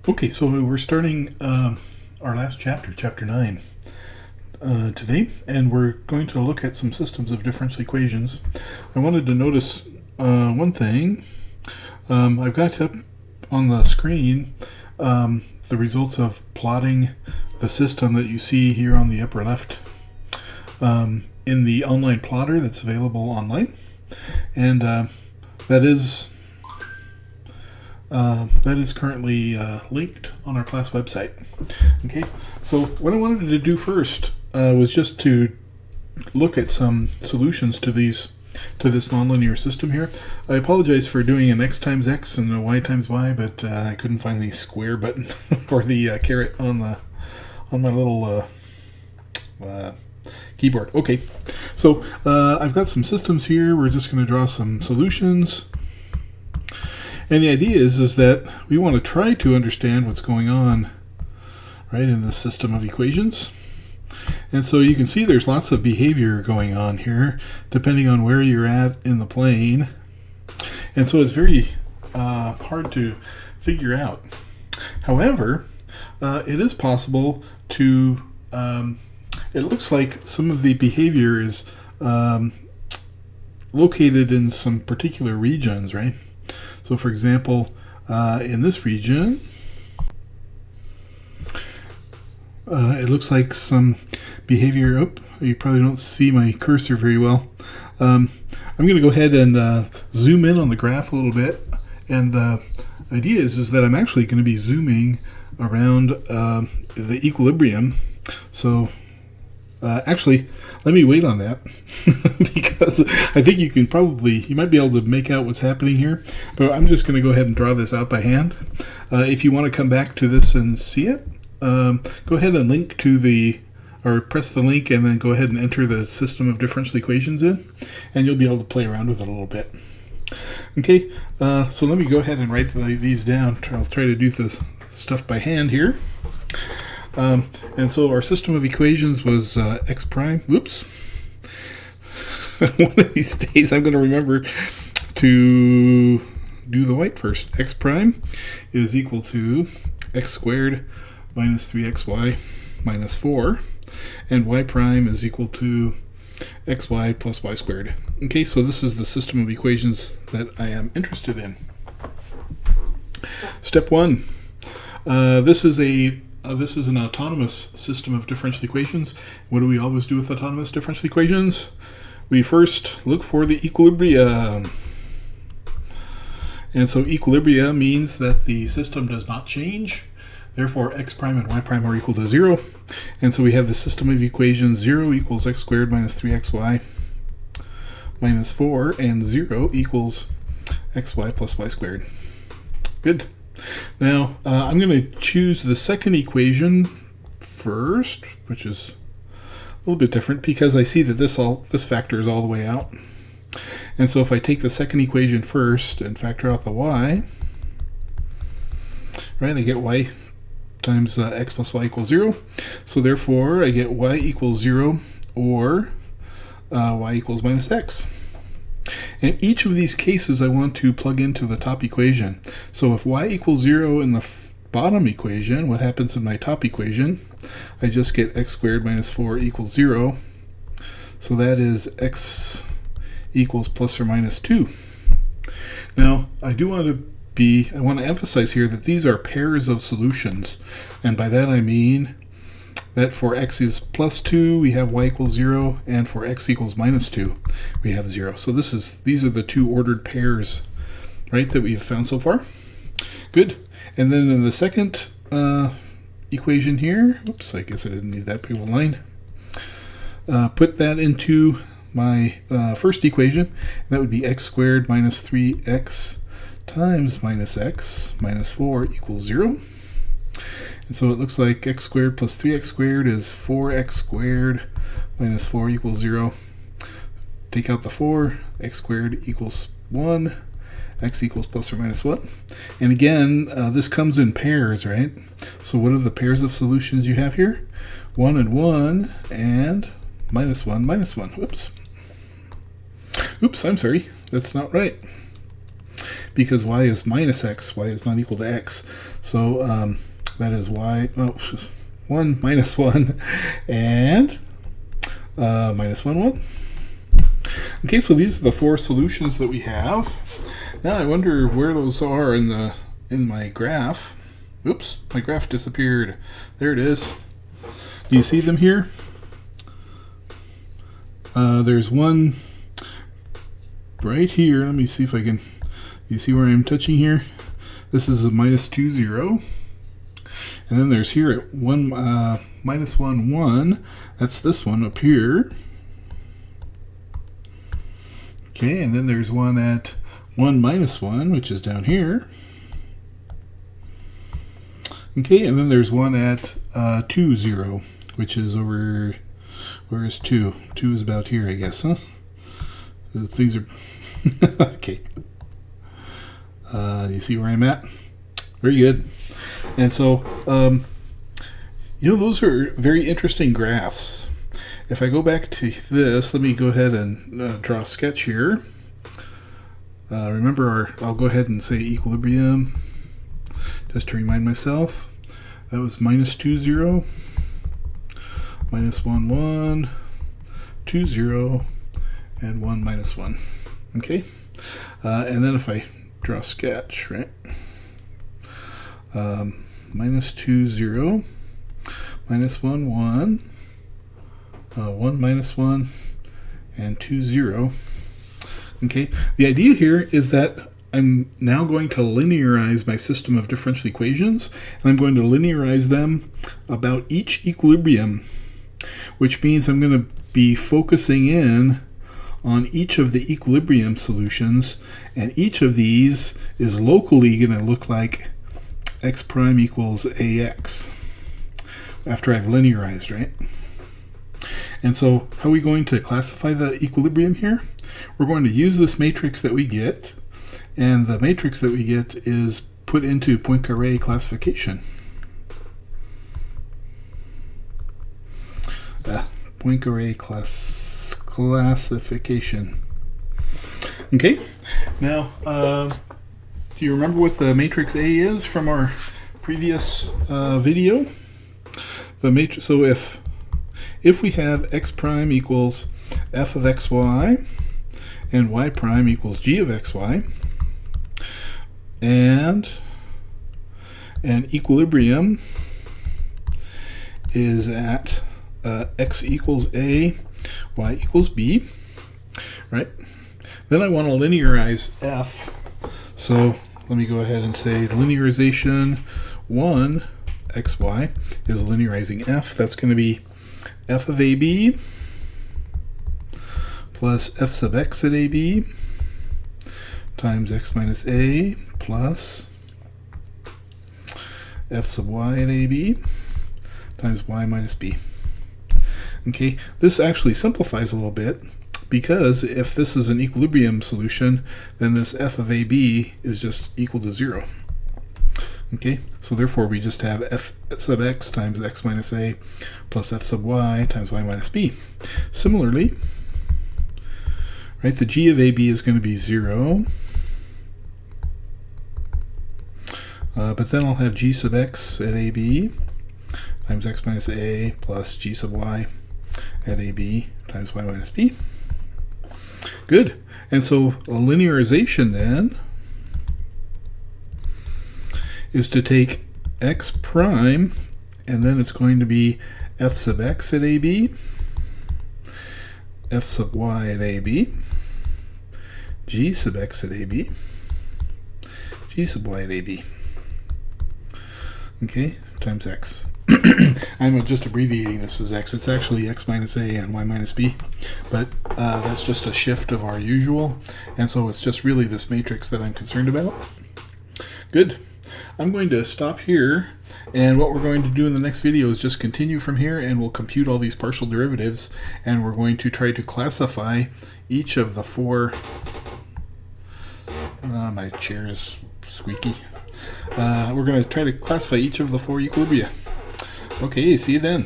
Okay, so we're starting our last chapter, chapter 9, today, and we're going to look at some systems of differential equations. I wanted to notice one thing. I've got up on the screen the results of plotting the system that you see here on the upper left in the online plotter that's available online, and that is currently linked on our class website. Okay, so what I wanted to do first was just to look at some solutions to this nonlinear system here. I apologize for doing an x times x and a y times y, but I couldn't find the square button or the caret on my little keyboard. Okay, so I've got some systems here. We're just going to draw some solutions. And the idea is that we want to try to understand what's going on, right, in this system of equations. And so you can see there's lots of behavior going on here, depending on where you're at in the plane. And so it's very hard to figure out. However, it is possible to, it looks like some of the behavior is located in some particular regions, right? So for example, in this region, it looks like some behavior, you probably don't see my cursor very well. I'm going to go ahead and zoom in on the graph a little bit. And the idea is that I'm actually going to be zooming around the equilibrium. So actually, let me wait on that because I think you might be able to make out what's happening here, but I'm just going to go ahead and draw this out by hand. If you want to come back to this and see it, go ahead and press the link and then go ahead and enter the system of differential equations in, and you'll be able to play around with it a little bit. Okay, so let me go ahead and write these down. I'll try to do this stuff by hand here. And so our system of equations was x prime. Whoops. One of these days I'm going to remember to do the white first. X prime is equal to x squared minus 3xy minus 4. And y prime is equal to xy plus y squared. Okay, so this is the system of equations that I am interested in. Step 1. This is an autonomous system of differential equations. What do we always do with autonomous differential equations? We first look for the equilibria. And so equilibria means that the system does not change. Therefore, x prime and y prime are equal to 0. And so we have the system of equations 0 equals x squared minus 3xy minus 4, and 0 equals xy plus y squared. Good. Now, I'm going to choose the second equation first, which is a little bit different because I see that this factor is all the way out. And so if I take the second equation first and factor out the y, right, I get y times x plus y equals 0. So therefore, I get y equals 0 or y equals minus x. In each of these cases, I want to plug into the top equation. So if y equals 0 in the bottom equation, what happens in my top equation? I just get x squared minus 4 equals 0. So that is x equals plus or minus 2. Now, I want to emphasize here that these are pairs of solutions. And by that I mean that for x is plus 2, we have y equals 0, and for x equals minus 2, we have 0. So these are the two ordered pairs, right, that we've found so far. Good. And then in the second equation here, oops, I guess I didn't need that big of a line. Put that into my first equation. That would be x squared minus 3x times minus x minus 4 equals 0. And so it looks like x squared plus 3x squared is 4x squared minus 4 equals 0. Take out the 4, x squared equals 1, x equals plus or minus 1. And again, this comes in pairs, right? So what are the pairs of solutions you have here? 1 and 1, and minus 1, minus 1. Oops, I'm sorry, that's not right. because y is minus x. Y is not equal to x. So that is y, 1 minus 1 and minus 1, 1. Okay, so these are the 4 solutions that we have. Now I wonder where those are in my graph. Oops, my graph disappeared. There it is. Do you see them here? There's one right here. Let me see if I can. You see where I'm touching here? This is a minus 2, 0. And then there's here at 1, minus 1, 1. That's this one up here. Okay, and then there's one at 1 minus 1, which is down here. Okay, and then there's one at 2, 0, which is over, where is 2? 2 is about here, I guess, huh? Things are, okay. You see where I'm at? Very good. And so, those are very interesting graphs. If I go back to this, let me go ahead and draw a sketch here. Remember, I'll go ahead and say equilibrium, just to remind myself. That was minus 2, 0, minus 1, 1, 2, 0, and 1 minus 1. Okay? And then if I draw a sketch, right? Minus 2, 0, minus 1, 1, 1 minus 1, and 2, 0. Okay, the idea here is that I'm now going to linearize my system of differential equations, and I'm going to linearize them about each equilibrium, which means I'm going to be focusing in on each of the equilibrium solutions, and each of these is locally going to look like x prime equals ax after I've linearized, right? And so how are we going to classify the equilibrium here? We're going to use this matrix that we get, and the matrix that we get is put into Poincaré classification. Poincaré classification. Okay, now do you remember what the matrix A is from our previous video? The matrix. So if we have x prime equals f of xy and y prime equals g of xy, and an equilibrium is at x equals a, y equals b, right? Then I want to linearize f. So let me go ahead and say linearization 1 xy is linearizing f. That's going to be f of ab plus f sub x at ab times x minus a plus f sub y at ab times y minus b. Okay, this actually simplifies a little bit, because if this is an equilibrium solution, then this f of ab is just equal to 0. Okay, so therefore we just have f sub x times x minus a plus f sub y times y minus b. Similarly, right, the g of ab is going to be 0, but then I'll have g sub x at ab times x minus a plus g sub y at ab times y minus b. Good. And so a linearization then is to take x prime, and then it's going to be f sub x at ab, f sub y at ab, g sub x at ab, g sub y at ab. Okay, times x. I'm just abbreviating this as x. It's actually x minus a and y minus b, but that's just a shift of our usual, and so it's just really this matrix that I'm concerned about. Good. I'm going to stop here, and what we're going to do in the next video is just continue from here, and we'll compute all these partial derivatives, and we're going to try to classify each of the 4. My chair is squeaky. We're going to try to classify each of the 4 equilibria. Okay, see you then.